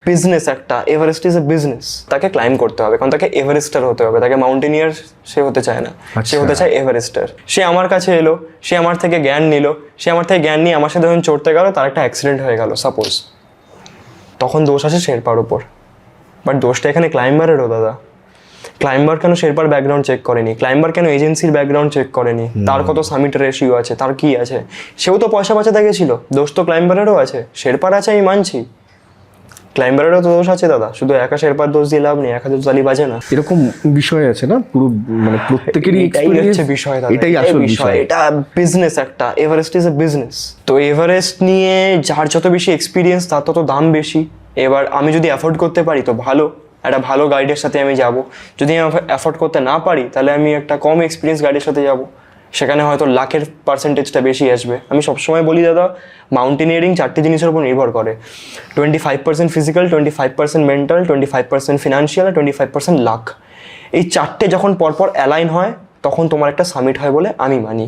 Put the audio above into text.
Business একটা, Everest is a business. তাকে climb করতে হবে, কারণ তাকে এভারেস্টার হতে হবে, তাকে মাউন্টেনিয়ার সে হতে চায় না, সে হতে চায় এভারেস্টার। সে আমার কাছে এলো, সে আমার থেকে জ্ঞান নিল, সে আমার থেকে জ্ঞান নিয়ে আমার সাথে যখন চড়তে গেল, তার একটা অ্যাক্সিডেন্ট হয়ে গেল সাপোজ, তখন দোষ আসে শেরপার উপর। বাট দোষটা এখানে ক্লাইম্বারেরও দাদা। ক্লাইম্বার কেন শেরপার ব্যাকগ্রাউন্ড চেক করেনি? ক্লাইম্বার কেন এজেন্সির ব্যাকগ্রাউন্ড চেক করেনি? তার কত সামিট রেশিও আছে, তার কি আছে? সেও তো পয়সা বাঁচাতে গেছিল, দোষ তো ক্লাইম্বারেরও আছে। শেরপার আছে আমি মানছি, ক্লাইম্বারেরও তো দোষ আছে দাদা। শুধু একা শেরপার দোষ দিয়ে লাভ নেই, একা তো তালি বাজে না। এরকম বিষয় আছে না পুরো, মানে প্রত্যেকেরই এটাই হচ্ছে বিষয় দাদা, এটাই আসল বিষয়। এটা বিজনেস একটা, এভারেস্ট ইজ এ বিজনেস। তো এভারেস্ট নিয়ে যার যত বেশি এক্সপিরিয়েন্স তার তত দাম বেশি। এবার আমি যদি অ্যাফোর্ড করতে পারি তো ভালো, একটা ভালো গাইডের সাথে আমি যাব। যদি আমি অ্যাফোর্ড করতে না পারি তাহলে আমি একটা কম এক্সপিরিয়েন্স গাইডের সাথে যাব, সেখানে হয়তো লাখের পার্সেন্টেজটা বেশি আসবে। আমি সবসময় বলি দাদা, মাউন্টেনিয়ারিং 4টি জিনিসের উপর নির্ভর করে। 25% ফিজিক্যাল, 25% মেন্টাল, 25% ফিনান্সিয়াল, 25% লাক। এই 4টে যখন পরপর অ্যালাইন হয় তখন তোমার একটা সামিট হয় বলে আমি মানি।